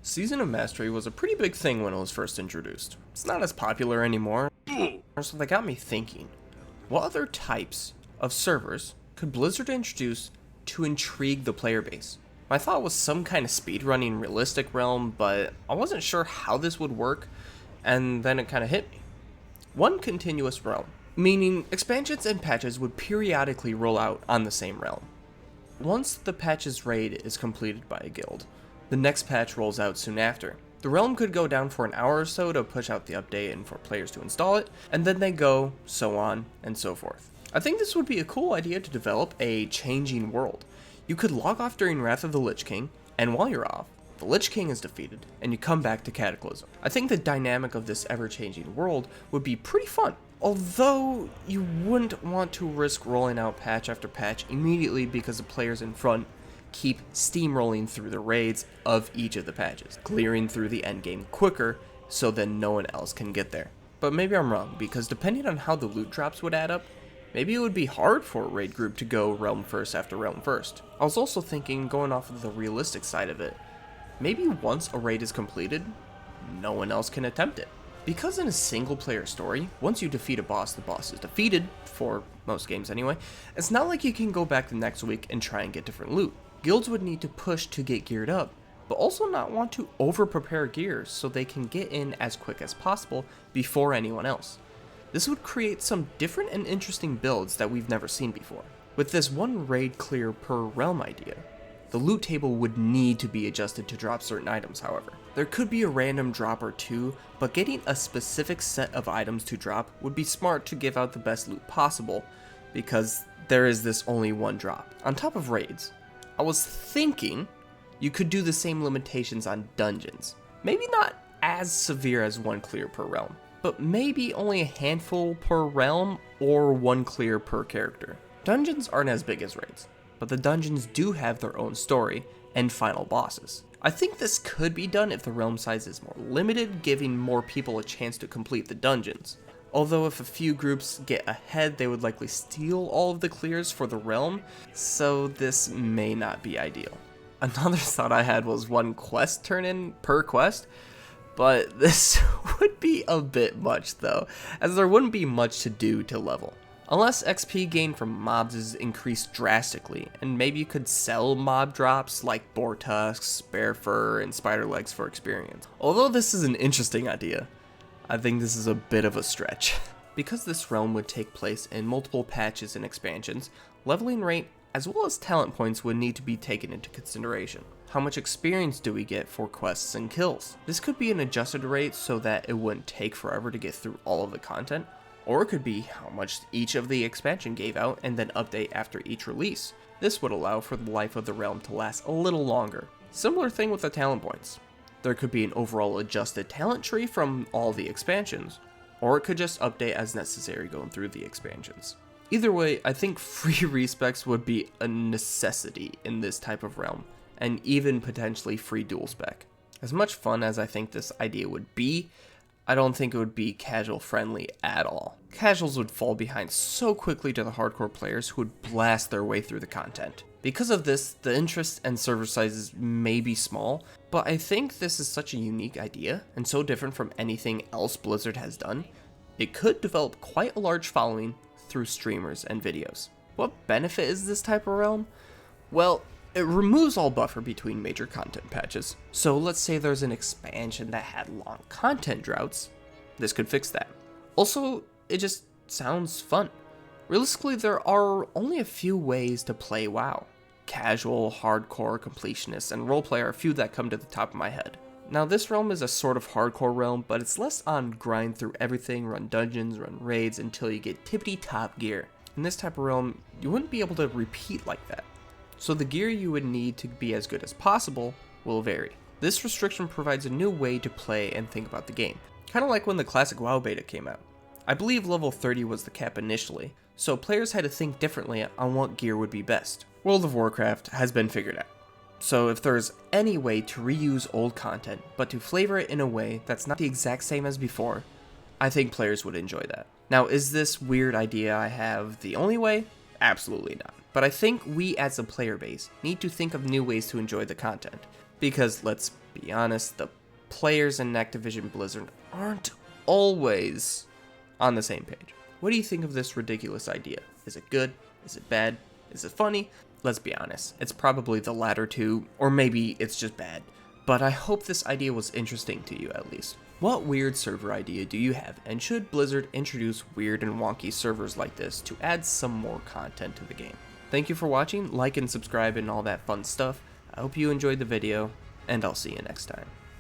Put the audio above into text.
Season of Mastery was a pretty big thing when it was first introduced. It's not as popular anymore, so that got me thinking, what other types of servers could Blizzard introduce to intrigue the player base? My thought was some kind of speedrunning realistic realm, but I wasn't sure how this would work, and then it kind of hit me. One continuous realm, meaning expansions and patches would periodically roll out on the same realm. Once the patch's raid is completed by a guild, the next patch rolls out soon after. The realm could go down for an hour or so to push out the update and for players to install it, and then they go, so on and so forth. I think this would be a cool idea to develop a changing world. You could log off during Wrath of the Lich King, and while you're off, the Lich King is defeated, and you come back to Cataclysm. I think the dynamic of this ever-changing world would be pretty fun, although you wouldn't want to risk rolling out patch after patch immediately because the players in front keep steamrolling through the raids of each of the patches, clearing through the endgame quicker so then no one else can get there. But maybe I'm wrong, because depending on how the loot drops would add up, maybe it would be hard for a raid group to go realm first after realm first. I was also thinking, going off of the realistic side of it, maybe once a raid is completed, no one else can attempt it. Because in a single player story, once you defeat a boss, the boss is defeated, for most games anyway. It's not like you can go back the next week and try and get different loot. Guilds would need to push to get geared up, but also not want to over-prepare gear so they can get in as quick as possible before anyone else. This would create some different and interesting builds that we've never seen before. With this one raid clear per realm idea, the loot table would need to be adjusted to drop certain items, however. There could be a random drop or two, but getting a specific set of items to drop would be smart to give out the best loot possible, because there is this only one drop. On top of raids, I was thinking you could do the same limitations on dungeons. Maybe not as severe as one clear per realm, but maybe only a handful per realm or one clear per character. Dungeons aren't as big as raids, but the dungeons do have their own story and final bosses. I think this could be done if the realm size is more limited, giving more people a chance to complete the dungeons. Although if a few groups get ahead, they would likely steal all of the clears for the realm, so this may not be ideal. Another thought I had was one quest turn in per quest, but this would be a bit much though, as there wouldn't be much to do to level. Unless XP gain from mobs is increased drastically, and maybe you could sell mob drops like boar tusks, bear fur, and spider legs for experience. Although this is an interesting idea, I think this is a bit of a stretch. Because this realm would take place in multiple patches and expansions, leveling rate as well as talent points would need to be taken into consideration. How much experience do we get for quests and kills? This could be an adjusted rate so that it wouldn't take forever to get through all of the content, or it could be how much each of the expansion gave out and then update after each release. This would allow for the life of the realm to last a little longer. Similar thing with the talent points. There could be an overall adjusted talent tree from all the expansions, or it could just update as necessary going through the expansions. Either way, I think free respecs would be a necessity in this type of realm, and even potentially free dual spec. As much fun as I think this idea would be, I don't think it would be casual friendly at all. Casuals would fall behind so quickly to the hardcore players who would blast their way through the content. Because of this, the interest and server sizes may be small, but I think this is such a unique idea and so different from anything else Blizzard has done, it could develop quite a large following through streamers and videos. What benefit is this type of realm? Well, it removes all buffer between major content patches. So let's say there's an expansion that had long content droughts, this could fix that. Also, it just sounds fun. Realistically, there are only a few ways to play WoW. Casual, hardcore, completionist, and roleplay are a few that come to the top of my head. Now this realm is a sort of hardcore realm, but it's less on grind through everything, run dungeons, run raids until you get tippity top gear. In this type of realm, you wouldn't be able to repeat like that. So the gear you would need to be as good as possible will vary. This restriction provides a new way to play and think about the game. Kind of like when the classic WoW beta came out. I believe level 30 was the cap initially, so players had to think differently on what gear would be best. World of Warcraft has been figured out. So if there's any way to reuse old content, but to flavor it in a way that's not the exact same as before, I think players would enjoy that. Now, is this weird idea I have the only way? Absolutely not. But I think we as a player base need to think of new ways to enjoy the content. Because let's be honest, the players in Activision Blizzard aren't always on the same page. What do you think of this ridiculous idea? Is it good? Is it bad? Is it funny? Let's be honest, it's probably the latter two, or maybe it's just bad. But I hope this idea was interesting to you at least. What weird server idea do you have, and should Blizzard introduce weird and wonky servers like this to add some more content to the game? Thank you for watching, like and subscribe and all that fun stuff. I hope you enjoyed the video, and I'll see you next time.